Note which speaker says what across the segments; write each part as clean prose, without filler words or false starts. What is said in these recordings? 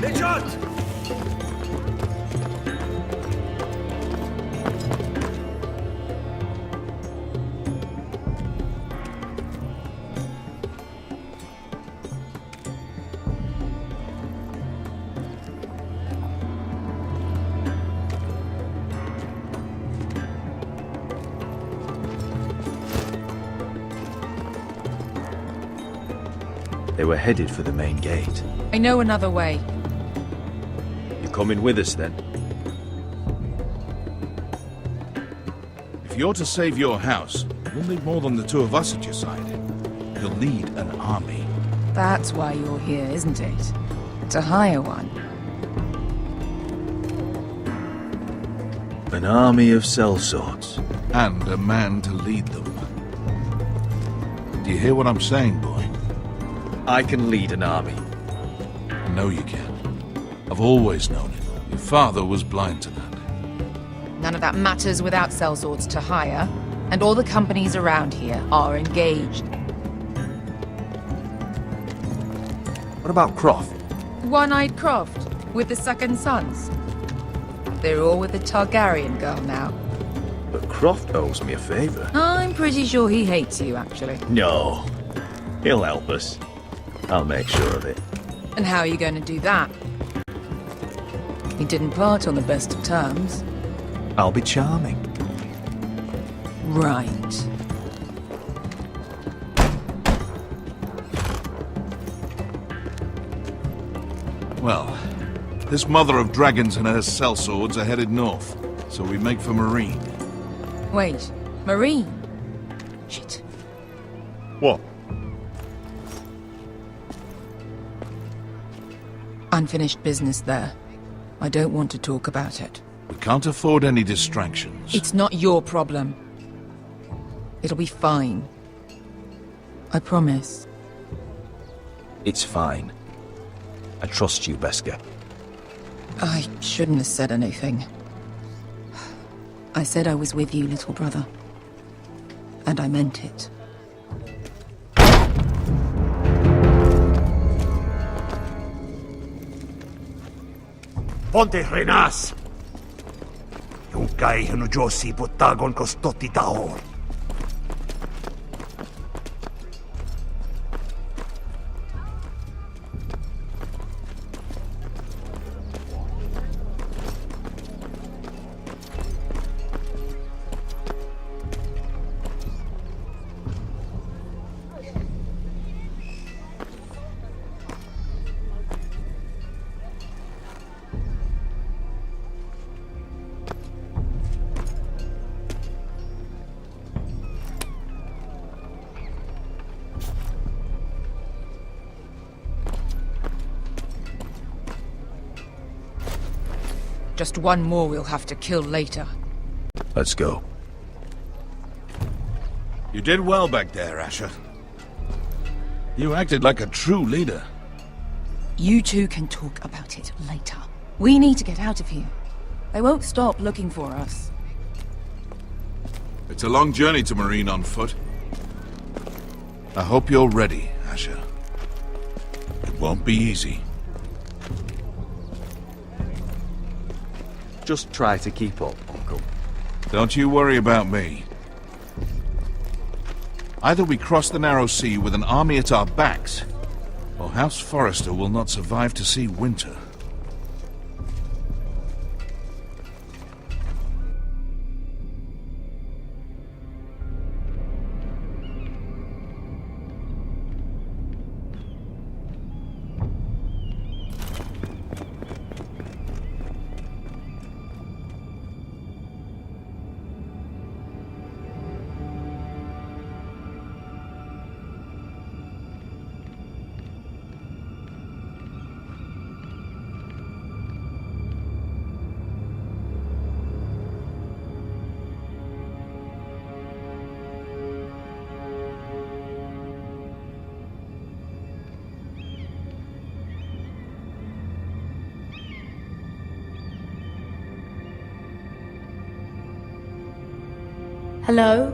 Speaker 1: Necat!
Speaker 2: They were headed for the main gate.
Speaker 3: I know another way.
Speaker 2: You coming with us then?
Speaker 4: If you're to save your house, you'll need more than the two of us at your side. You'll need an army.
Speaker 3: That's why you're here, isn't it? To hire one.
Speaker 2: An army of sellswords.
Speaker 4: And a man to lead them. Do you hear what I'm saying, boy?
Speaker 2: I can lead an army.
Speaker 4: I know you can. I've always known it. Your father was blind to that.
Speaker 3: None of that matters without sellswords to hire, and all the companies around here are engaged.
Speaker 2: What about Croft?
Speaker 3: One-Eyed Croft, with the second sons. They're all with the Targaryen girl now.
Speaker 2: But Croft owes me a favor.
Speaker 3: I'm pretty sure he hates you, actually.
Speaker 2: No. He'll help us. I'll make sure of it.
Speaker 3: And how are you going to do that? We didn't part on the best of terms.
Speaker 2: I'll be charming.
Speaker 3: Right.
Speaker 4: Well, this mother of dragons and her sellswords are headed north, so we make for Marine.
Speaker 3: Wait, Marine? Shit.
Speaker 2: What?
Speaker 3: Unfinished business there. I don't want to talk about it.
Speaker 4: We can't afford any distractions.
Speaker 3: It's not your problem. It'll be fine. I promise.
Speaker 2: It's fine. I trust you, Beskha.
Speaker 3: I shouldn't have said anything. I said I was with you, little brother. And I meant it.
Speaker 1: Ponte Renas! Yung kay Hanujosi Potagon Kostoti Taor.
Speaker 3: Just one more we'll have to kill later.
Speaker 2: Let's go.
Speaker 4: You did well back there, Asher. You acted like a true leader.
Speaker 3: You two can talk about it later. We need to get out of here. They won't stop looking for us.
Speaker 4: It's a long journey to Marine on foot. I hope you're ready, Asher. It won't be easy.
Speaker 2: Just try to keep up, Uncle.
Speaker 4: Don't you worry about me. Either we cross the narrow sea with an army at our backs, or House Forrester will not survive to see winter.
Speaker 5: Hello?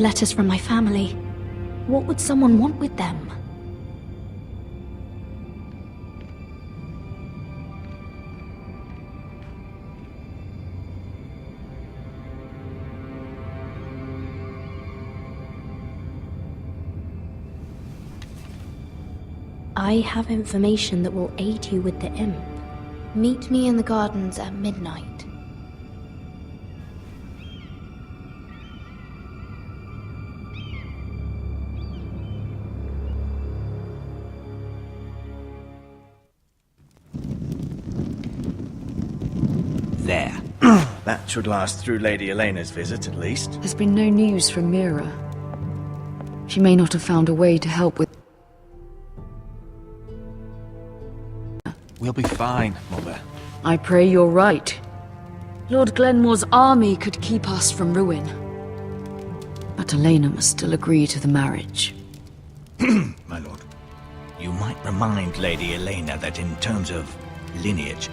Speaker 5: the letters from my family. What would someone want with them? I have information that will aid you with the imp. Meet me in the gardens at midnight.
Speaker 2: There. That should last through Lady Elena's visit, at least.
Speaker 6: There's been no news from Mira. She may not have found a way to help with...
Speaker 7: We'll be fine, Mother.
Speaker 6: I pray you're right. Lord Glenmore's army could keep us from ruin. But Elena must still agree to the marriage.
Speaker 2: My lord. You might remind Lady Elena that in terms of lineage,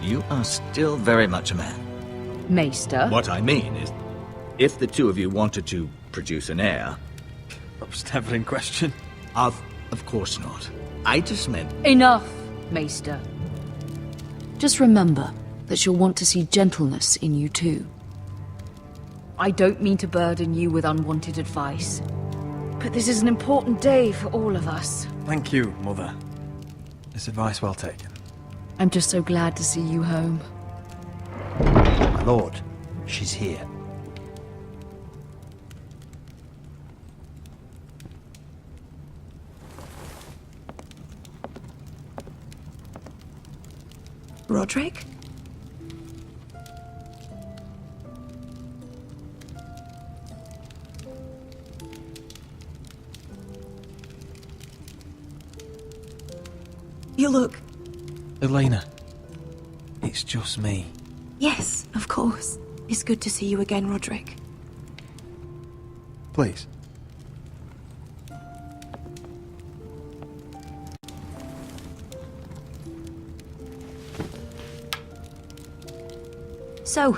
Speaker 2: you are still very much a man.
Speaker 6: Maester?
Speaker 2: What I mean is, if the two of you wanted to produce an heir...
Speaker 7: That was never in question.
Speaker 2: Of course not. I just meant...
Speaker 6: Enough, Maester. Just remember that she'll want to see gentleness in you too. I don't mean to burden you with unwanted advice, but this is an important day for all of us.
Speaker 7: Thank you, Mother. This advice well taken.
Speaker 6: I'm just so glad to see you home.
Speaker 8: My lord, she's here.
Speaker 3: Roderick? You look...
Speaker 7: Elena, it's just me.
Speaker 3: Yes, of course. It's good to see you again, Roderick.
Speaker 7: Please.
Speaker 9: So,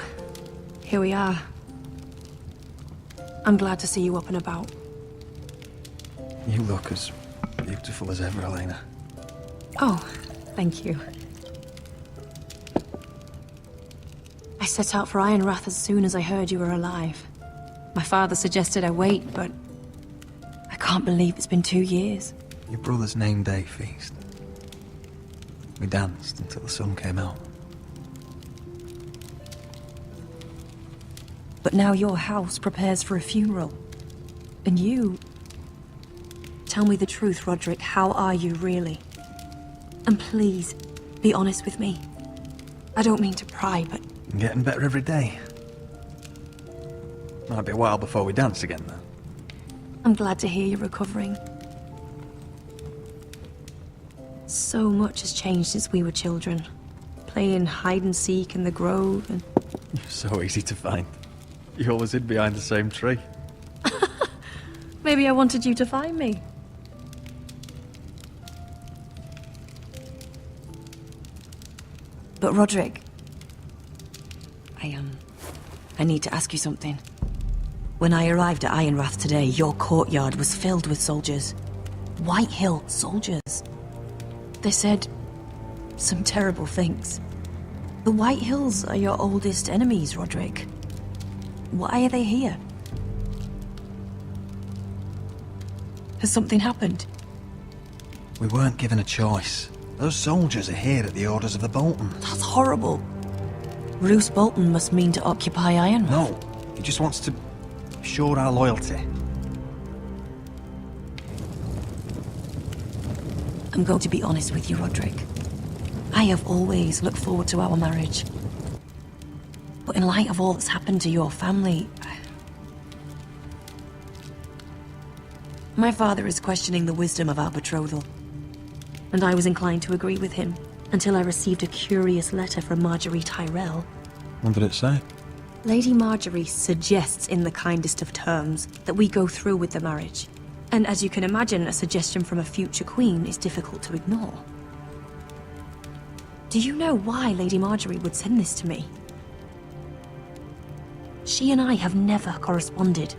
Speaker 9: here we are. I'm glad to see you up and about.
Speaker 7: You look as beautiful as ever, Elena.
Speaker 9: Oh, thank you. I set out for Ironrath as soon as I heard you were alive. My father suggested I wait, but I can't believe it's been 2 years.
Speaker 7: Your brother's name day feast. We danced until the sun came out.
Speaker 9: But now your house prepares for a funeral. And you... Tell me the truth, Roderick. How are you, really? And please, be honest with me. I don't mean to pry, but...
Speaker 7: I'm getting better every day. Might be a while before we dance again, though.
Speaker 9: I'm glad to hear you're recovering. So much has changed since we were children. Playing hide-and-seek in the grove and...
Speaker 7: You're so easy to find. You always hid behind the same tree.
Speaker 9: Maybe I wanted you to find me. But Roderick... I need to ask you something. When I arrived at Ironrath today, your courtyard was filled with soldiers. White Hill soldiers. They said some terrible things. The White Hills are your oldest enemies, Roderick. Why are they here? Has something happened?
Speaker 7: We weren't given a choice. Those soldiers are here at the orders of the Bolton.
Speaker 9: That's horrible. Roose Bolton must mean to occupy Ironrath.
Speaker 7: No, he just wants to show our loyalty.
Speaker 9: I'm going to be honest with you, Roderick. I have always looked forward to our marriage. But in light of all that's happened to your family... My father is questioning the wisdom of our betrothal. And I was inclined to agree with him, until I received a curious letter from Marjorie Tyrell.
Speaker 7: What did it say?
Speaker 9: Lady Marjorie suggests in the kindest of terms that we go through with the marriage. And as you can imagine, a suggestion from a future queen is difficult to ignore. Do you know why Lady Marjorie would send this to me? She and I have never corresponded.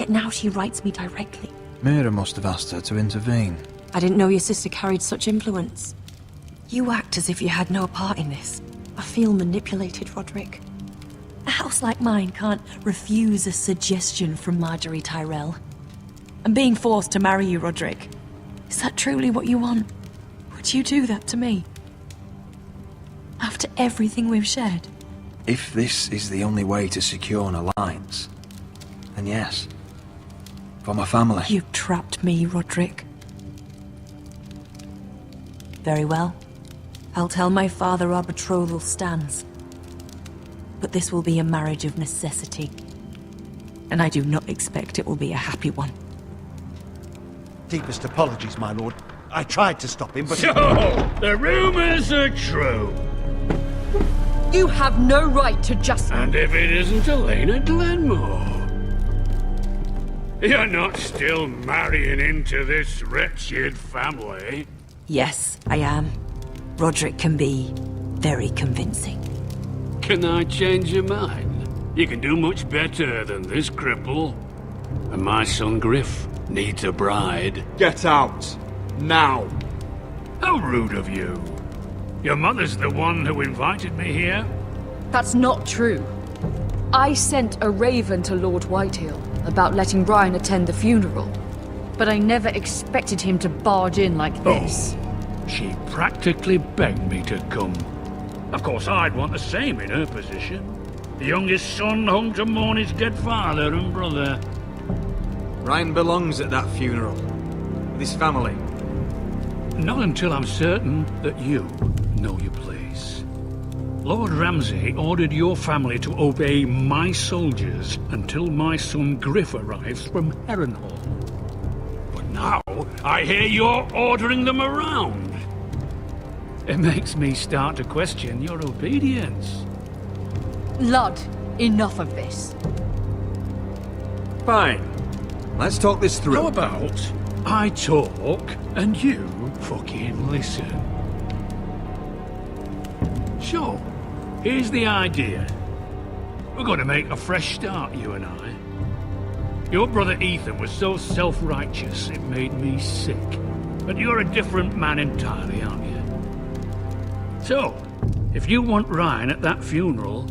Speaker 9: Yet now she writes me directly.
Speaker 7: Mira must have asked her to intervene.
Speaker 9: I didn't know your sister carried such influence. You act as if you had no part in this. I feel manipulated, Roderick. A house like mine can't refuse a suggestion from Marjorie Tyrell. I'm being forced to marry you, Roderick. Is that truly what you want? Would you do that to me? After everything we've shared?
Speaker 7: If this is the only way to secure an alliance, then yes. For my family.
Speaker 9: You trapped me, Roderick. Very well. I'll tell my father our betrothal stands. But this will be a marriage of necessity. And I do not expect it will be a happy one.
Speaker 8: Deepest apologies, my lord. I tried to stop him, but...
Speaker 10: So, the rumors are true.
Speaker 6: You have no right to just...
Speaker 10: And if it isn't Elena Glenmore? You're not still marrying into this wretched family?
Speaker 9: Yes, I am. Roderick can be very convincing.
Speaker 10: Can I change your mind? You can do much better than this cripple. And my son Griff needs a bride.
Speaker 11: Get out! Now!
Speaker 10: How rude of you. Your mother's the one who invited me here?
Speaker 6: That's not true. I sent a raven to Lord Whitehill about letting Brian attend the funeral. But I never expected him to barge in like this.
Speaker 10: Oh, she practically begged me to come. Of course, I'd want the same in her position. The youngest son home to mourn his dead father and brother.
Speaker 11: Ryan belongs at that funeral. With his family.
Speaker 10: Not until I'm certain that you know your place. Lord Ramsay ordered your family to obey my soldiers until my son Griff arrives from Harrenhal. But now, I hear you're ordering them around. It makes me start to question your obedience.
Speaker 6: Lud, enough of this.
Speaker 11: Fine. Let's talk this through.
Speaker 10: How about I talk and you fucking listen? Sure. Here's the idea. We're going to make a fresh start, you and I. Your brother Ethan was so self-righteous it made me sick. But you're a different man entirely, aren't you? So, if you want Ryan at that funeral,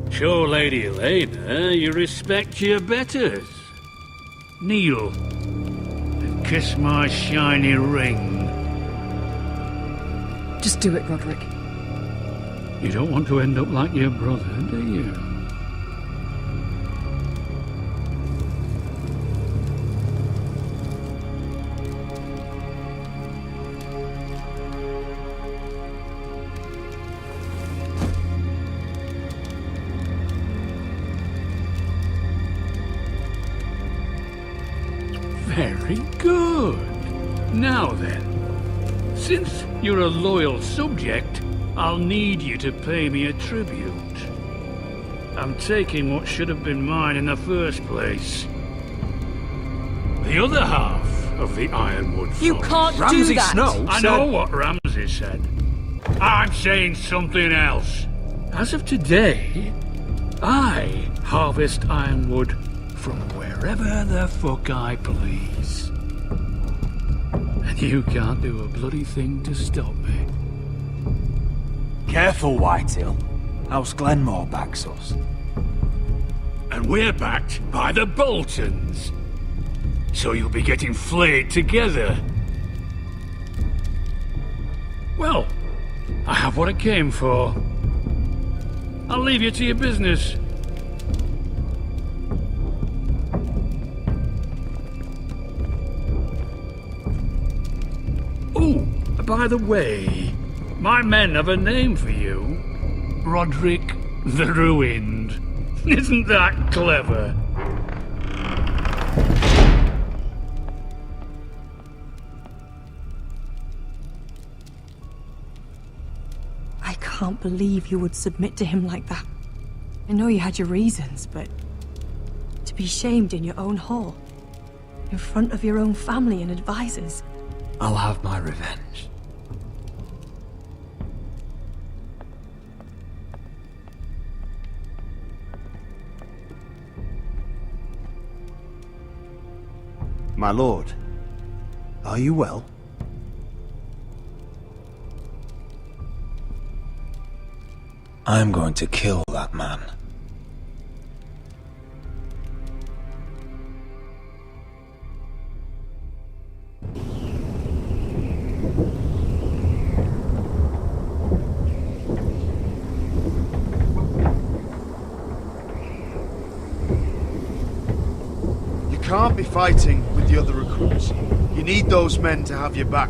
Speaker 10: show Lady Elena you respect your betters. Kneel and kiss my shiny ring.
Speaker 6: Just do it, Roderick.
Speaker 10: You don't want to end up like your brother, do you? Very good. Now then, since you're a loyal subject, I'll need you to pay me a tribute. I'm taking what should have been mine in the first place. The other half of the Ironwood Forest.
Speaker 6: You can't do that!
Speaker 11: Snow
Speaker 10: I know what Ramsay said. I'm saying something else. As of today, I harvest ironwood from wherever the fuck I please. And you can't do a bloody thing to stop me.
Speaker 8: Careful, Whitehill. House Glenmore backs us.
Speaker 10: And we're backed by the Boltons. So you'll be getting flayed together. Well, I have what I came for. I'll leave you to your business. Oh, by the way, my men have a name for you. Roderick the Ruined. Isn't that clever?
Speaker 9: I can't believe you would submit to him like that. I know you had your reasons, but to be shamed in your own hall, in front of your own family and advisors.
Speaker 7: I'll have my revenge.
Speaker 8: My lord, are you well?
Speaker 7: I'm going to kill that man.
Speaker 12: You can't be fighting with the other recruits. You need those men to have your back.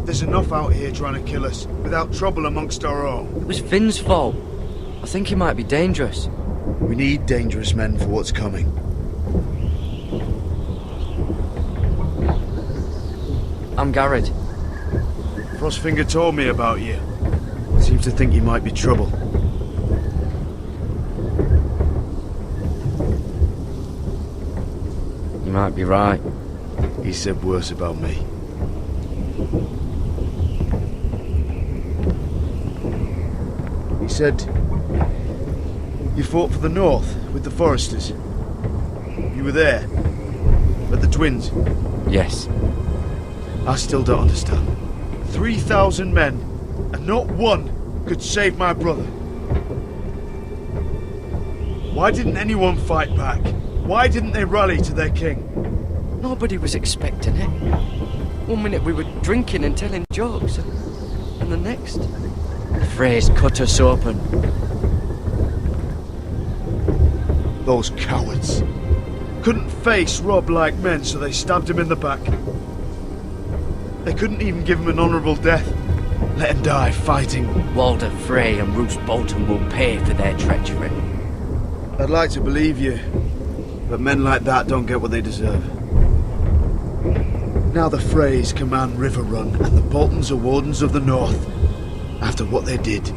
Speaker 12: There's enough out here trying to kill us, without trouble amongst our own.
Speaker 13: It was Finn's fault. I think he might be dangerous.
Speaker 12: We need dangerous men for what's coming.
Speaker 13: I'm Garrett.
Speaker 12: Frostfinger told me about you. Seems to think you might be trouble.
Speaker 13: You might be right.
Speaker 12: He said worse about me. He said you fought for the North with the Foresters. You were there, at the Twins.
Speaker 13: Yes.
Speaker 12: I still don't understand. 3,000 men, and not one could save my brother. Why didn't anyone fight back? Why didn't they rally to their king?
Speaker 13: Nobody was expecting it. One minute we were drinking and telling jokes, and the next, the Freys cut us open.
Speaker 12: Those cowards. Couldn't face Robb like men, so they stabbed him in the back. They couldn't even give him an honourable death. Let him die fighting.
Speaker 13: Walder Frey and Roose Bolton will pay for their treachery.
Speaker 12: I'd like to believe you, but men like that don't get what they deserve. Now the Freys command Riverrun, and the Boltons are Wardens of the North. After what they did,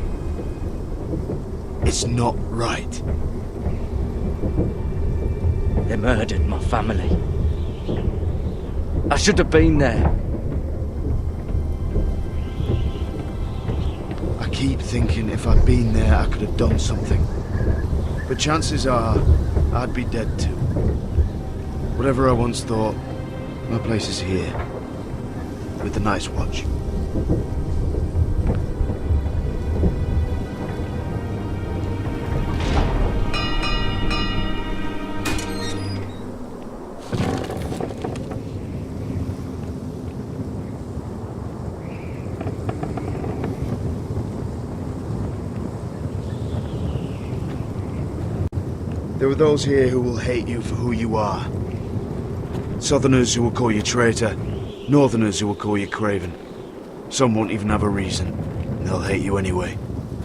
Speaker 12: it's not right.
Speaker 13: They murdered my family. I should have been there.
Speaker 12: I keep thinking if I'd been there, I could have done something. But chances are, I'd be dead too. Whatever I once thought, my place is here, with the Night's Watch. There are those here who will hate you for who you are. Southerners who will call you traitor, Northerners who will call you craven. Some won't even have a reason, and they'll hate you anyway.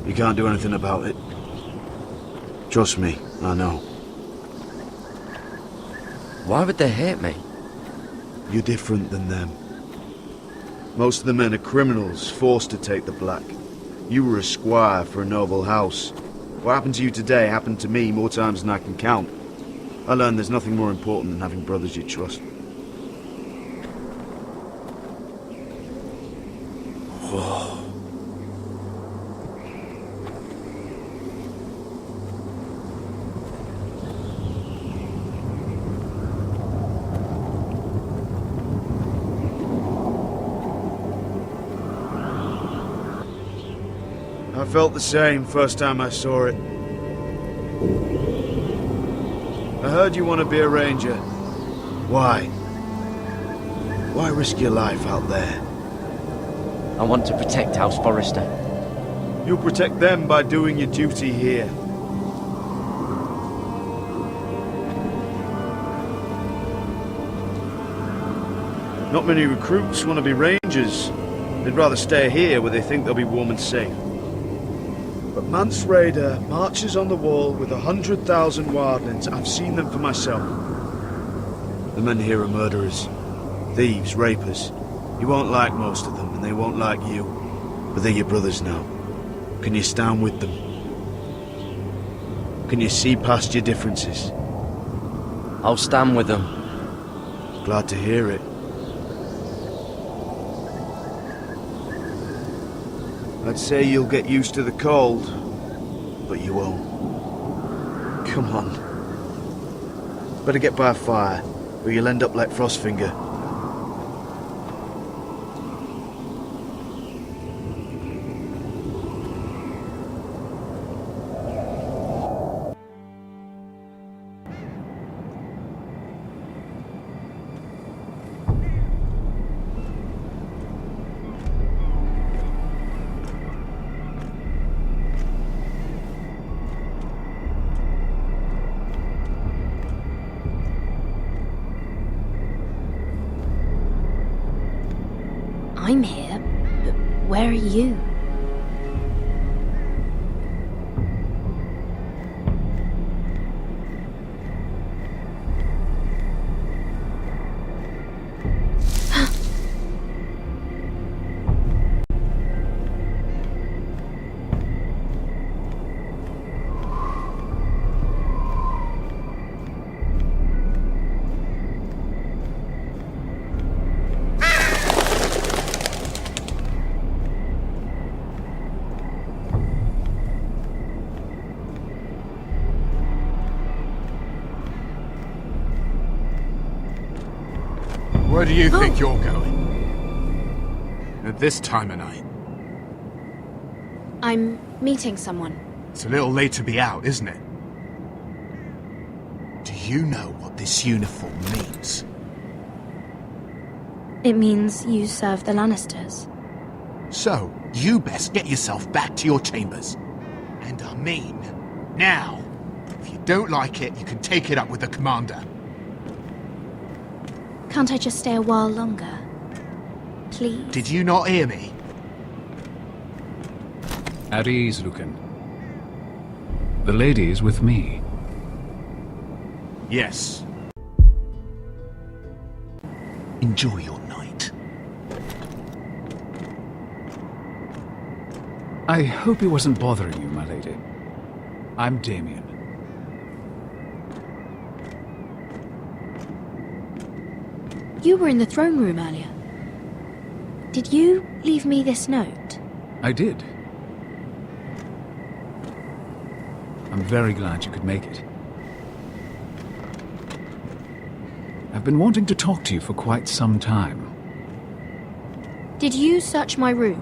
Speaker 12: You can't do anything about it. Trust me, I know.
Speaker 13: Why would they hate me?
Speaker 12: You're different than them. Most of the men are criminals, forced to take the black. You were a squire for a noble house. What happened to you today happened to me more times than I can count. I learned there's nothing more important than having brothers you trust. I felt the same first time I saw it. I heard you want to be a ranger. Why? Why risk your life out there?
Speaker 13: I want to protect House Forrester.
Speaker 12: You'll protect them by doing your duty here. Not many recruits want to be rangers. They'd rather stay here where they think they'll be warm and safe. But Mance Rayder marches on the wall with 100,000 wildlings. I've seen them for myself. The men here are murderers, thieves, rapers. You won't like most of them, and they won't like you. But they're your brothers now. Can you stand with them? Can you see past your differences?
Speaker 13: I'll stand with them.
Speaker 12: Glad to hear it. I'd say you'll get used to the cold, but you won't. Come on. Better get by a fire. or you'll end up like Frostfinger.
Speaker 5: I'm here, but where are you?
Speaker 14: Where do you think you're going? At this time of night?
Speaker 5: I'm meeting someone.
Speaker 14: It's a little late to be out, isn't it? Do you know what this uniform means?
Speaker 5: It means you serve the Lannisters.
Speaker 14: So, you best get yourself back to your chambers. And I mean, now. If you don't like it, you can take it up with the commander.
Speaker 5: Can't I just stay a while longer? Please?
Speaker 14: Did you not hear me?
Speaker 15: At ease, Lucan. The lady is with me.
Speaker 14: Yes.
Speaker 1: Enjoy your night.
Speaker 15: I hope he wasn't bothering you, my lady. I'm Damien.
Speaker 5: You were in the throne room earlier. Did you leave me this note?
Speaker 15: I did. I'm very glad you could make it. I've been wanting to talk to you for quite some time.
Speaker 5: Did you search my room?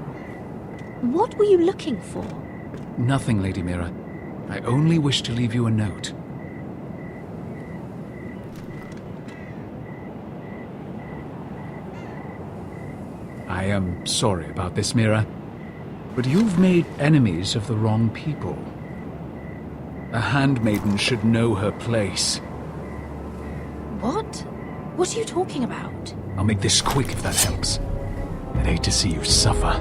Speaker 5: What were you looking for?
Speaker 15: Nothing, Lady Mira. I only wish to leave you a note. I am sorry about this, Mira, but you've made enemies of the wrong people. A handmaiden should know her place.
Speaker 5: What? What are you talking about?
Speaker 15: I'll make this quick if that helps. I'd hate to see you suffer.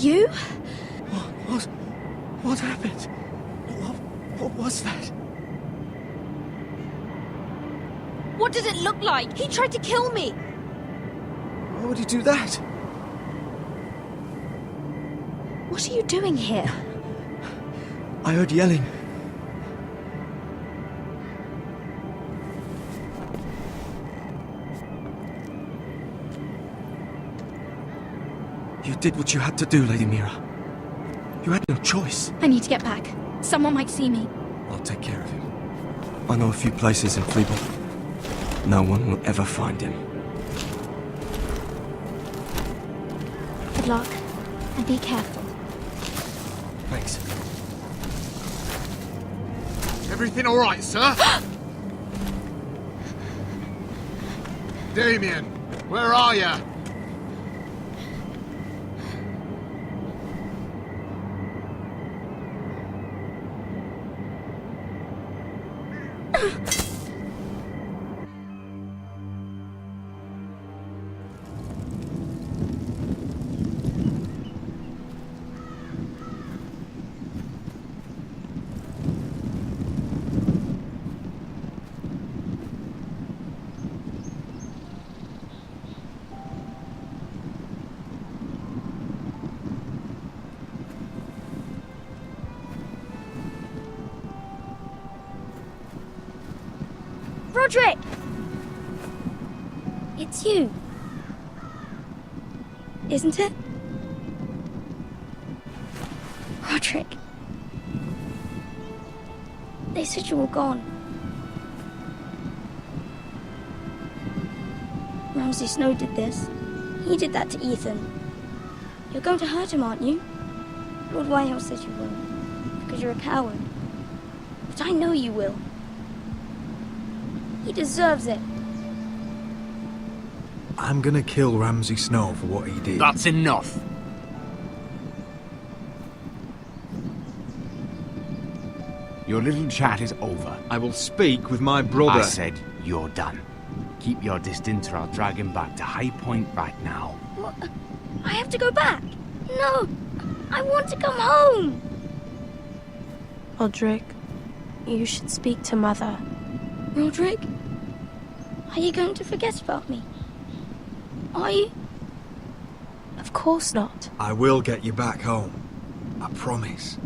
Speaker 5: You?
Speaker 13: What happened? What was that?
Speaker 5: What does it look like? He tried to kill me!
Speaker 13: Why would he do that?
Speaker 5: What are you doing here?
Speaker 13: I heard yelling. You did what you had to do, Lady Mira. You had no choice.
Speaker 5: I need to get back. Someone might see me.
Speaker 13: I'll take care of him. I know a few places in Fleabor. No one will ever find him.
Speaker 5: Good luck, and be careful.
Speaker 13: Thanks.
Speaker 14: Everything all right, sir? Damien, where are you?
Speaker 5: Roderick! It's you. Isn't it? Roderick. They said you were gone. Ramsay Snow did this. He did that to Ethan. You're going to hurt him, aren't you? Lord Whitehouse said you won't, because you're a coward. But I know you will. He deserves it.
Speaker 7: I'm gonna kill Ramsay Snow for what he did.
Speaker 11: That's enough.
Speaker 16: Your little chat is over.
Speaker 11: I will speak with my brother.
Speaker 16: I said you're done. Keep your distance or I'll drag him back to High Point right now.
Speaker 5: What? I have to go back. No, I want to come home.
Speaker 17: Roderick, you should speak to Mother.
Speaker 5: Roderick, are you going to forget about me? Are you?
Speaker 17: Of course not.
Speaker 7: I will get you back home. I promise.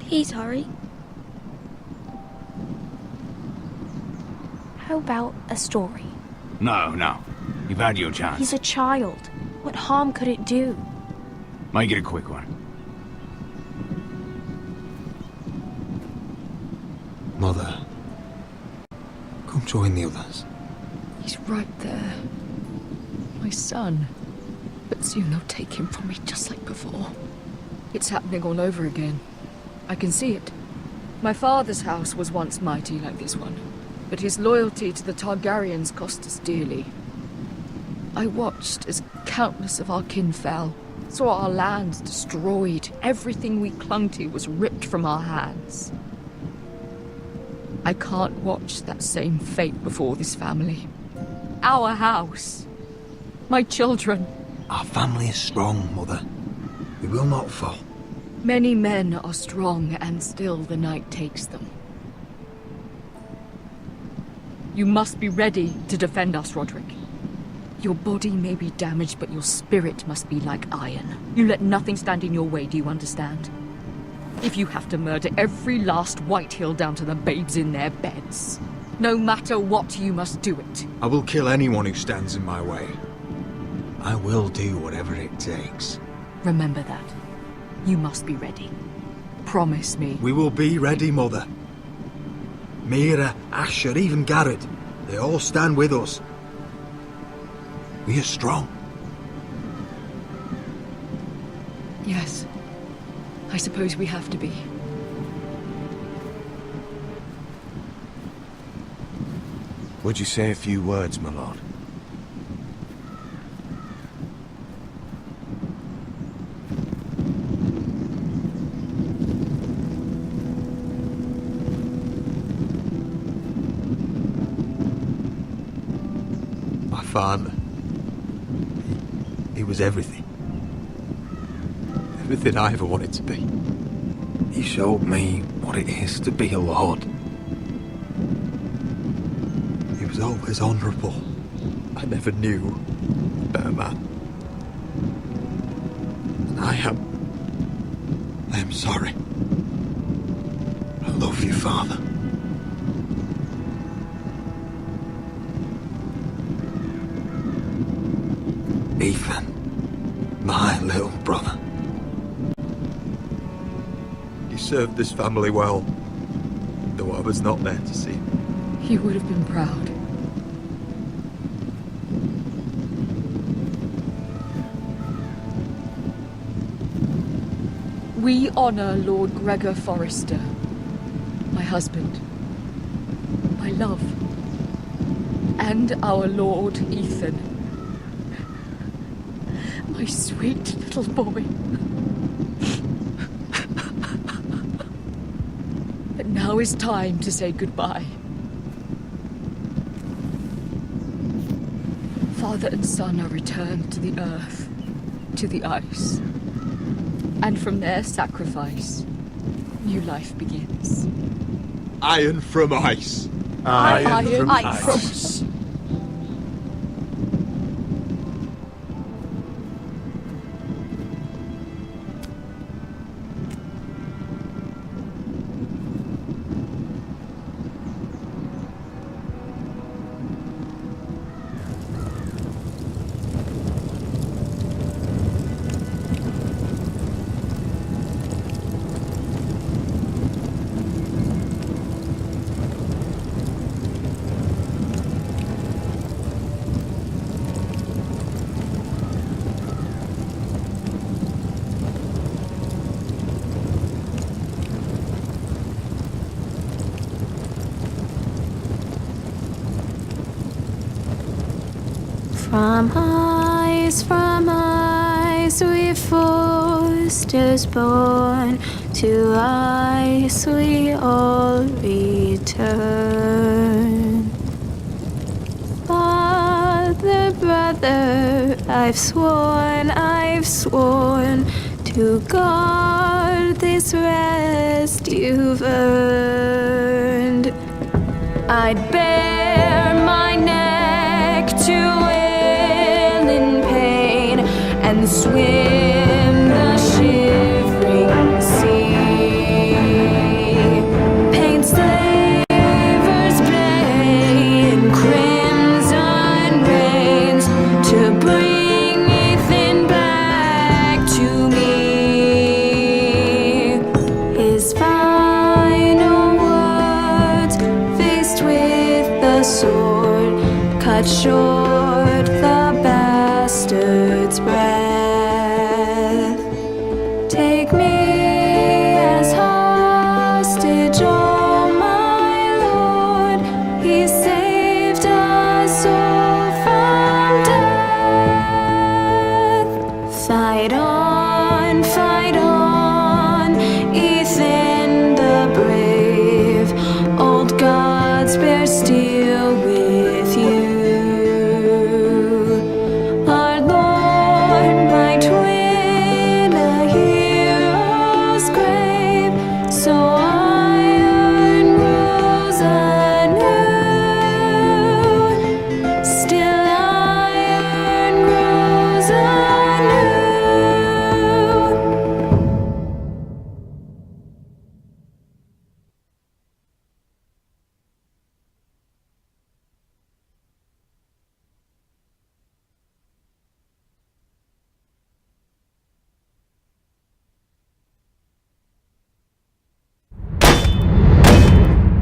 Speaker 5: Please hurry.
Speaker 17: How about a story?
Speaker 16: No. You've had your chance.
Speaker 17: He's a child. What harm could it do?
Speaker 16: Make it a quick one.
Speaker 7: Mother, come join the others.
Speaker 6: He's right there. My son. But soon they'll take him from me just like before. It's happening all over again. I can see it. My father's house was once mighty like this one, but his loyalty to the Targaryens cost us dearly. I watched as countless of our kin fell, saw our lands destroyed, everything we clung to was ripped from our hands. I can't watch that same fate before this family. Our house. My children.
Speaker 7: Our family is strong, Mother. We will not fall.
Speaker 6: Many men are strong, and still the night takes them. You must be ready to defend us, Roderick. Your body may be damaged, but your spirit must be like iron. You let nothing stand in your way, do you understand? If you have to murder every last Whitehill down to the babes in their beds, no matter what, you must do it.
Speaker 7: I will kill anyone who stands in my way. I will do whatever it takes.
Speaker 6: Remember that. You must be ready. Promise me.
Speaker 7: We will be ready, Mother. Mira, Asher, even Garrett. They all stand with us. We are strong.
Speaker 6: Yes. I suppose we have to be.
Speaker 16: Would you say a few words, my lord?
Speaker 7: My father. He was everything. Everything I ever wanted to be. He showed me what it is to be a lord. He was always honourable. I never knew a better man. And I am sorry. I love you, Father. Ethan, my little brother. You're
Speaker 11: served this family well, though I was not there to see.
Speaker 6: He would have been proud. We honor Lord Gregor Forrester, my husband, my love, and our Lord Ethan, my sweet little boy. But now is time to say goodbye. Father and son are returned to the earth, to the ice. And from their sacrifice, new life begins.
Speaker 11: Iron from ice.
Speaker 6: Iron from ice.
Speaker 18: From ice we Forsters born, to ice we all return. Father, brother, I've sworn to guard this rest you've earned. I'd bare my neck to and swim the shivering sea. Paint slavers play in crimson rains to bring Ethan back to me. His final words, faced with the sword, cut short the bastard's breath. Take me as hostage, oh my Lord. He saved us all from death. Fight on, Ethan the brave. Old gods bear steel with you. Our Lord, my twin, a hero's grave, so iron grows anew. Still iron grows anew.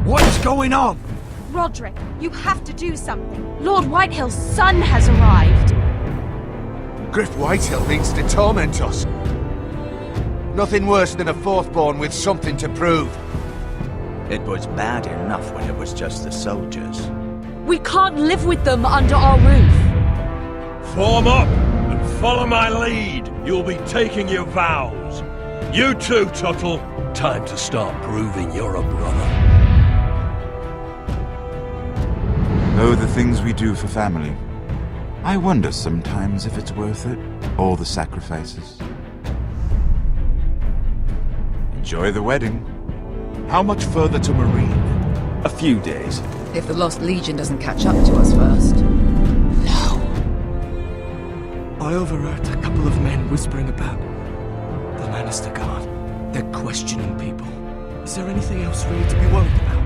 Speaker 1: What's going on?
Speaker 17: Roderick, you have to do something. Lord Whitehill's son has arrived.
Speaker 14: Griff Whitehill means to torment us. Nothing worse than a fourthborn with something to prove.
Speaker 2: It was bad enough when it was just the soldiers.
Speaker 6: We can't live with them under our roof.
Speaker 19: Form up and follow my lead. You'll be taking your vows. You too, Tuttle. Time to start proving you're a brother.
Speaker 20: Oh, the things we do for family. I wonder sometimes if it's worth it, all the sacrifices. Enjoy the wedding.
Speaker 4: How much further to Marine?
Speaker 3: A few days. If the Lost Legion doesn't catch up to us first.
Speaker 7: I overheard a couple of men whispering about the Lannister Guard. They're questioning people. Is there anything else for you to be worried about?